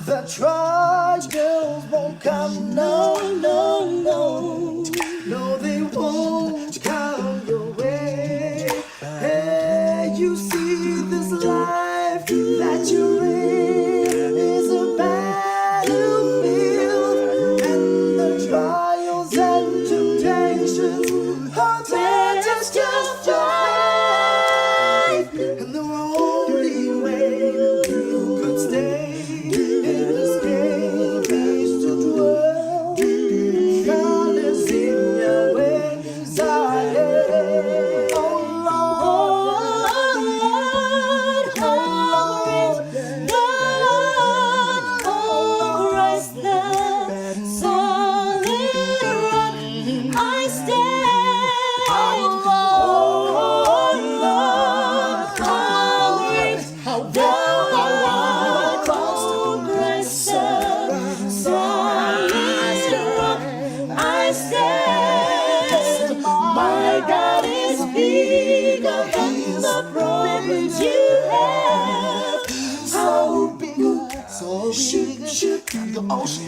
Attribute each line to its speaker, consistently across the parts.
Speaker 1: The trials won't come, no, no, no. No, they won't come your way. Hey, you see this life that you're in is a battlefield, and the trials and temptations are there just your life. And the only way you could stay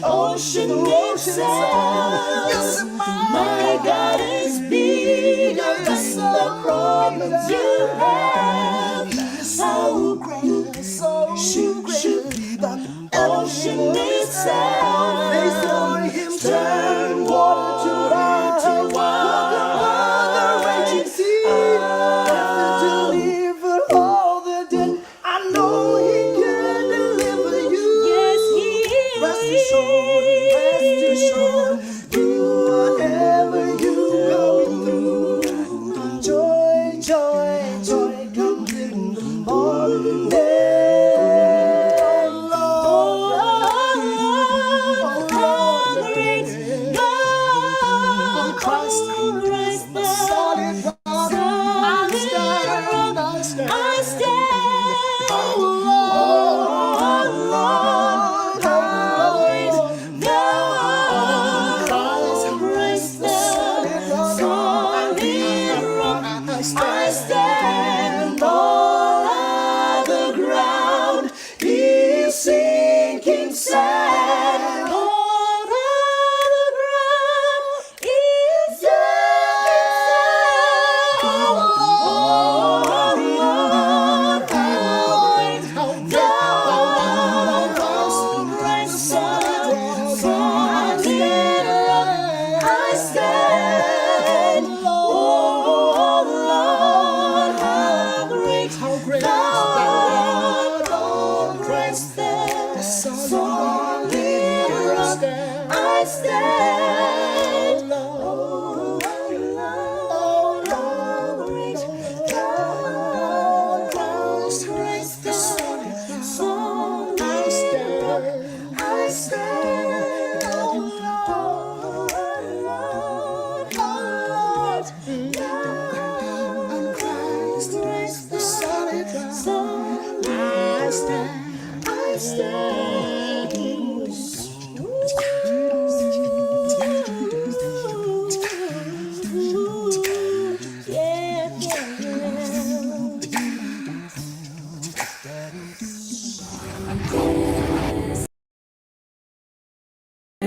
Speaker 1: ocean itself. Yes, my God is bigger than the problems you have. So great, so great, the ocean itself. They saw him turn water to wine, the raging sea, to deliver all the dead. I know he can deliver you. Yes, he is. Rest assured, whatever you go through, joy, joy, joy comes in the morning. I stand on the ground, is sinking sand. On the ground is sinking sand. I stand, Lord, Christ the Son, I stand, oh Lord, Christ the Son, I stand.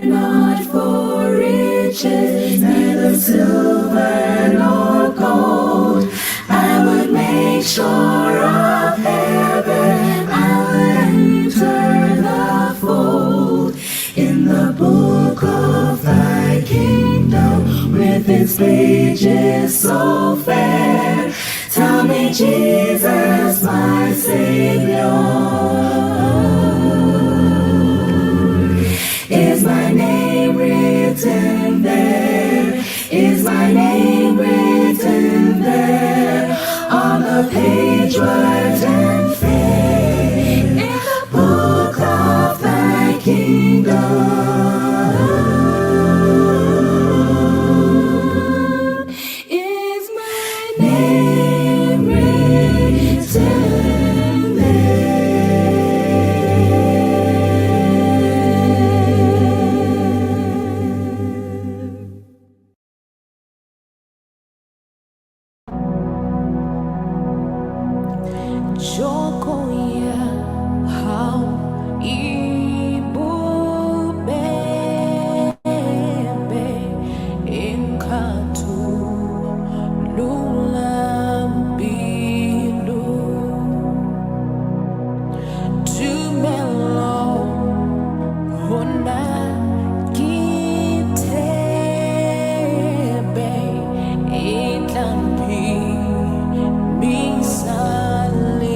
Speaker 2: Not for riches, neither silver nor gold. I would make sure of heaven, I would enter the fold. In the book of thy kingdom, with its pages so fair, tell me, Jesus, my Savior, is my name written there? Is my name written there? On the page white and fair, in the book of thy kingdom. Is my name written there? Joko ya how ibube inkathu lulambilu tumelo hona kitebe itlambi misalifu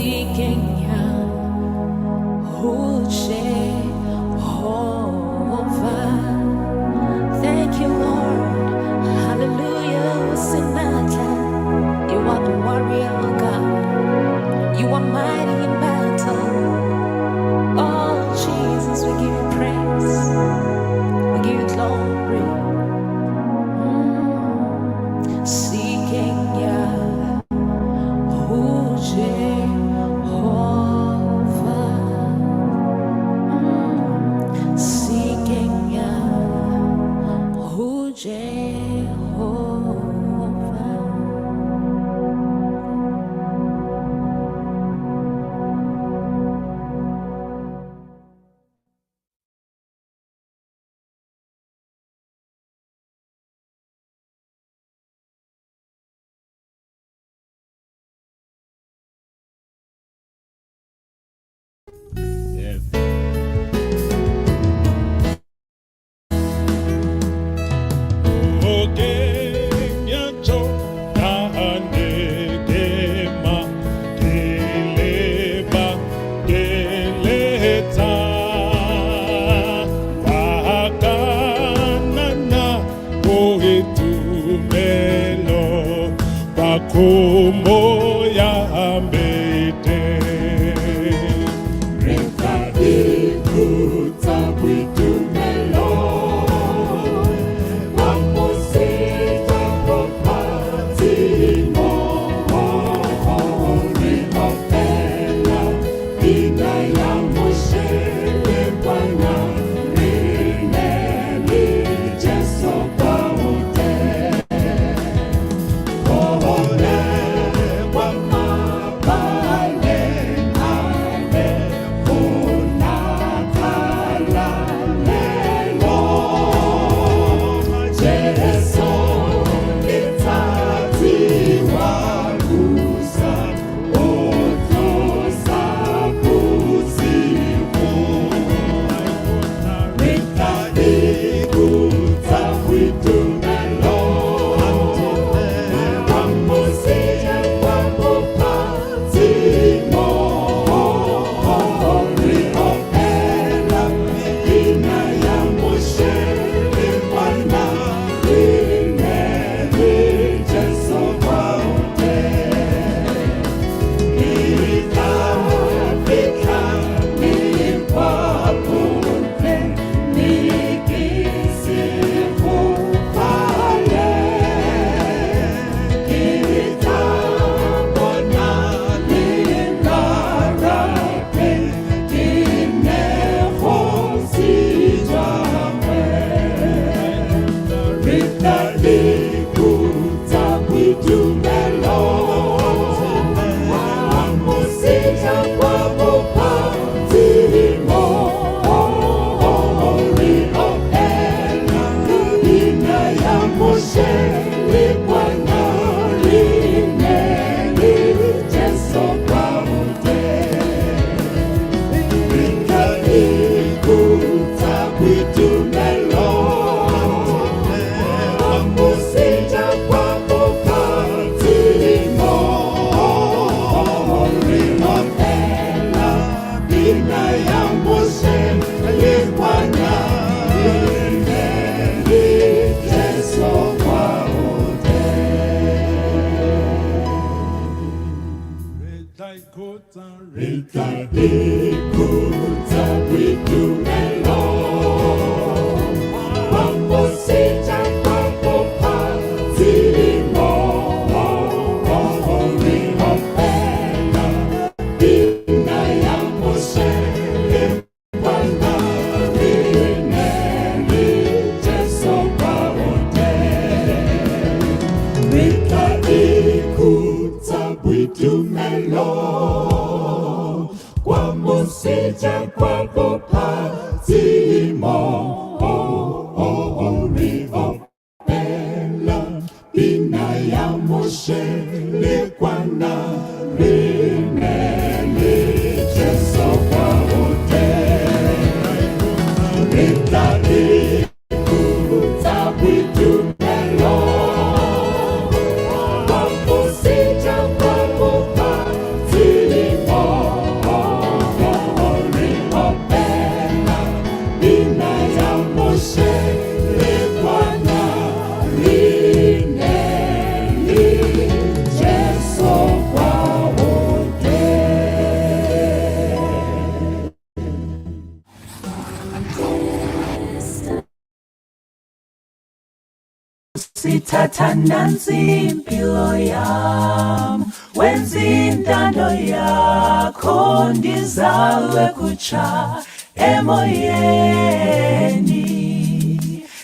Speaker 2: seeking Yahweh Jehovah. Thank you, Lord. Hallelujah. Sinata. You are the warrior, oh God. You are mighty in battle. Oh, Jesus, we give you praise. We give you glory. Seeking Yahweh Jehovah. Seeking Yahweh Jehovah.
Speaker 3: Yes. Kumo ya ambete Rekadi kutabwitu melo Wamusita kopati mo Rihopela Ina ya mushele Bwana Rineli Jeso paute Sita kwa kupati
Speaker 4: thatha nansi impilo yam, wenza intando yakho ndizalwe kutsha emoyeni.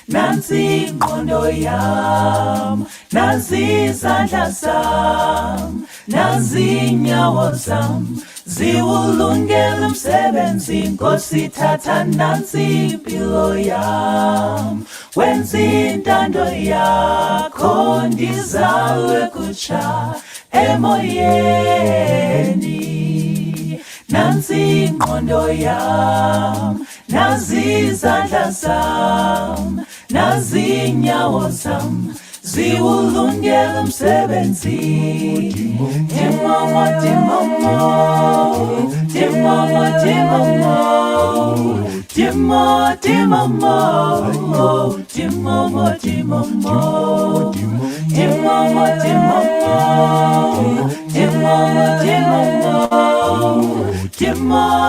Speaker 4: Nansi ingqondo yam, nazi izandla zam, nazi inyawo zam, ziwulungele umsebenzi. Nkosi thatha nansi impilo yam, wenza intando yakho ndizalwe kutsha emoyeni. Nansi ingqondo yam, nazi izandla zam, nazi inyawo zam, ziwulungele umsebenzi. Dimomo, dimomo, dimomo, dimomo, dimo, dimomo, dimomo, dimomo, dimomo, dimomo, dimomo,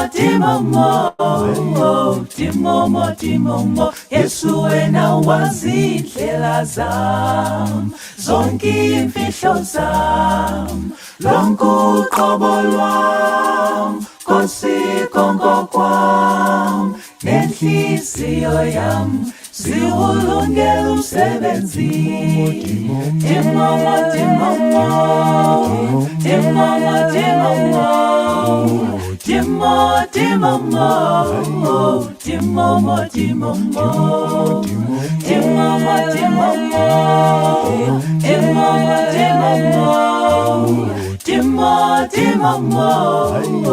Speaker 4: dimomo, dimomo, dimomo, dimomo. Yesu wena wazi indlela zam, zonke imfihlo zam, lonke uqobo lwam. Nkosi konke kwam, nenhliziyo yam, ziwulungele umsebenzi. Dimomo, dimomo, dimomo, dimomo, dimo, dimomo, dimomo, dimomo, dimomo, dimomo, dimomo, dimomo, dimo, dimomo,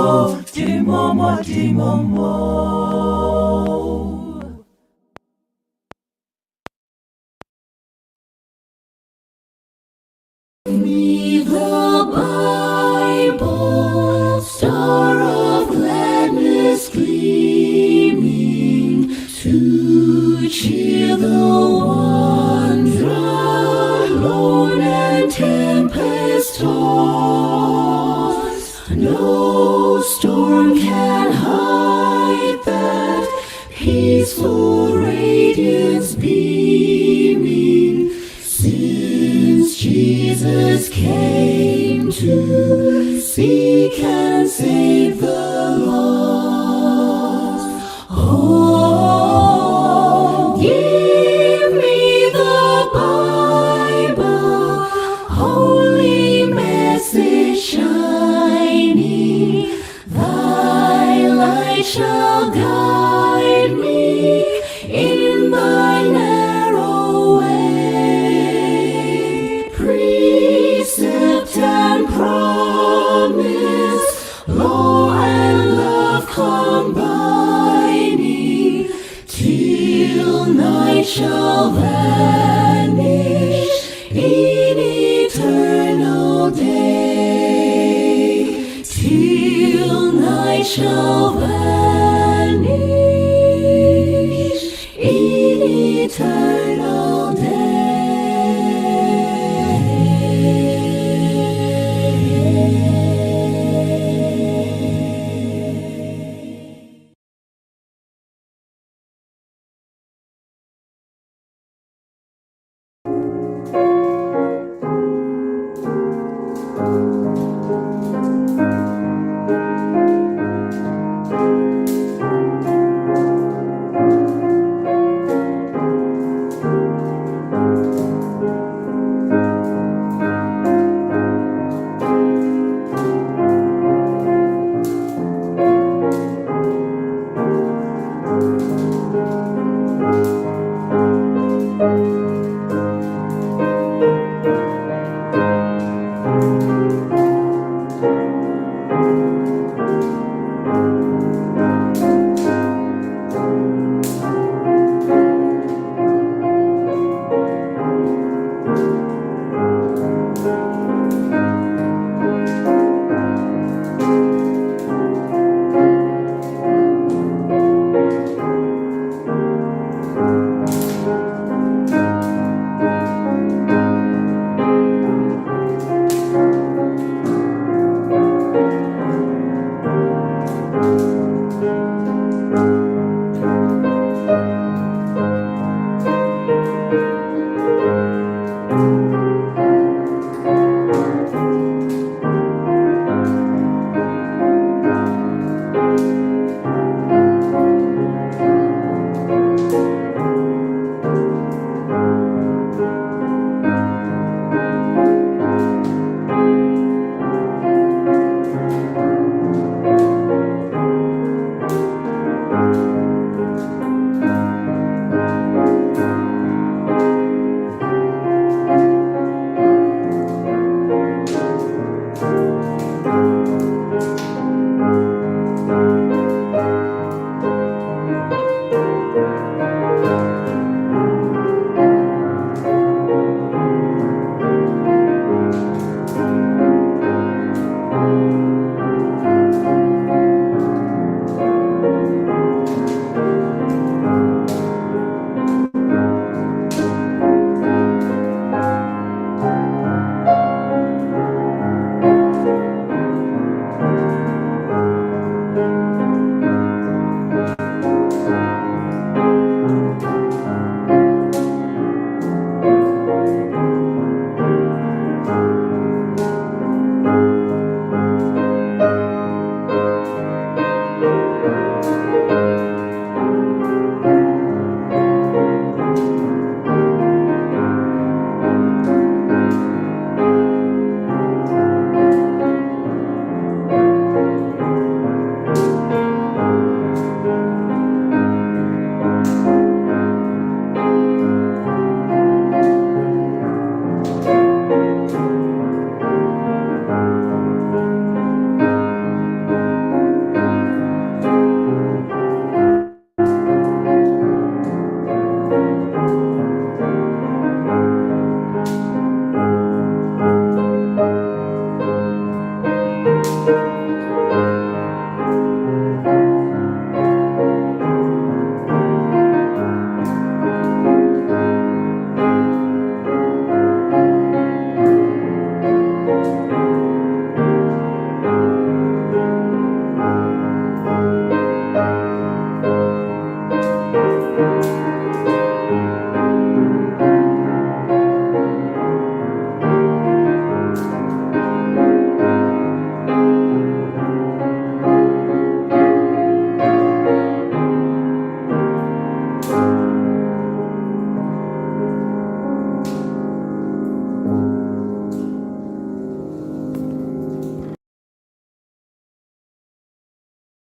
Speaker 4: dimomo, dimomo.
Speaker 2: Read the Bible, star of gladness gleaming, to cheer the wanderer, lone and tempest tossed. No storm can hide that peaceful radiance beaming, since Jesus came to seek and save the lost. Oh, give me the Bible, holy message shining, thy light shall guide me in thy narrow way. Precept and promise, law and love combining, till night shall vanish in eternal day. Till night shall vanish in eternal day.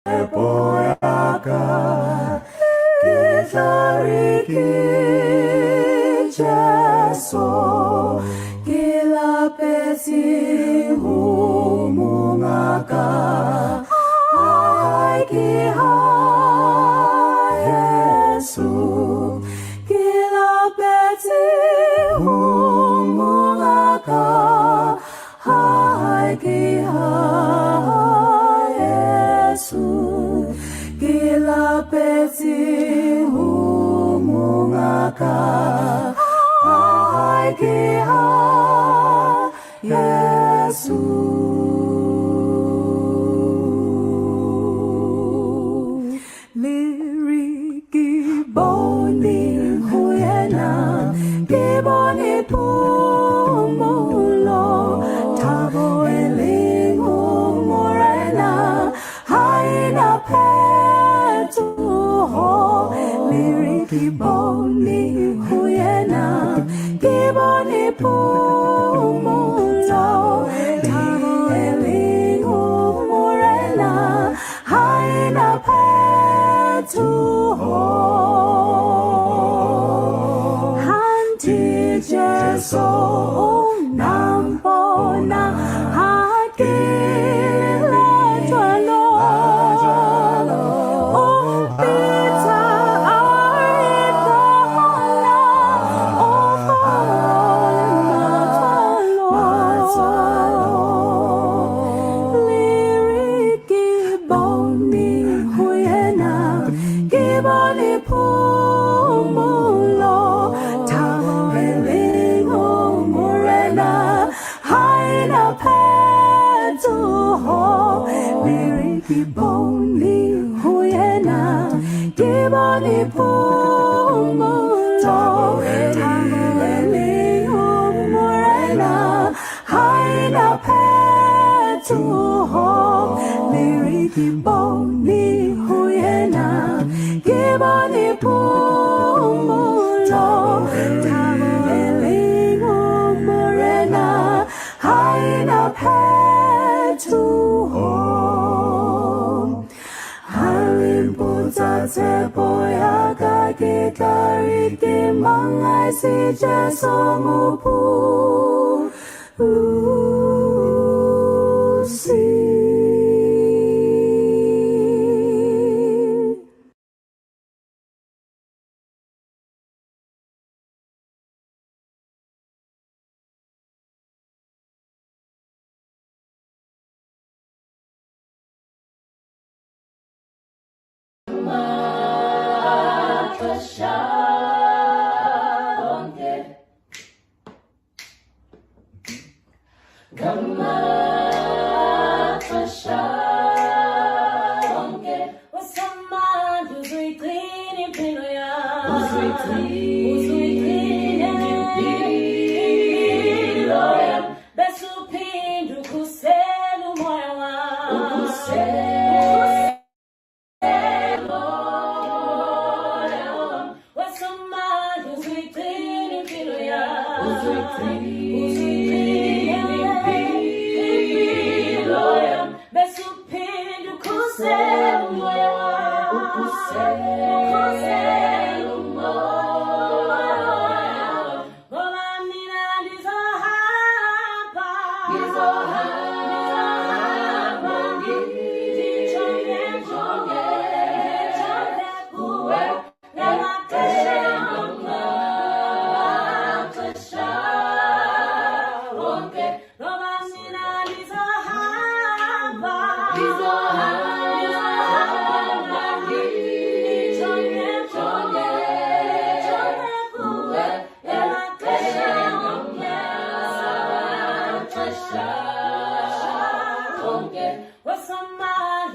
Speaker 1: 보야가 기다리기 제소 길라베시 후무가가 아이기하 예수 길라베시 후무가가 아이기하 예수 길라베시 후무가가 아이기하 예수 리리기 보니 후에나 기본이 품물로 타보엘링 후모레나 하이나 페투호 리리기 보니 후에나 기본이 품물로 타보엘링 후모레나 하이나 페투호 한티제소 남보나 하길레 좌로 오피자 아이다나 오파마 리리기 보니 후에나 기본이 품물로 타보엘링 후모레나 하이나 페투호 리리기 보니 후에나 기본이 품물로 타보엘링 후모레나 하이나 페투호 리리기 보니 후에나 기본이 품물로 타보엘링 후모레나 하이나 페투호 할림보자 제보야가 기다리기 망할시 제소무부 우시
Speaker 2: What's on my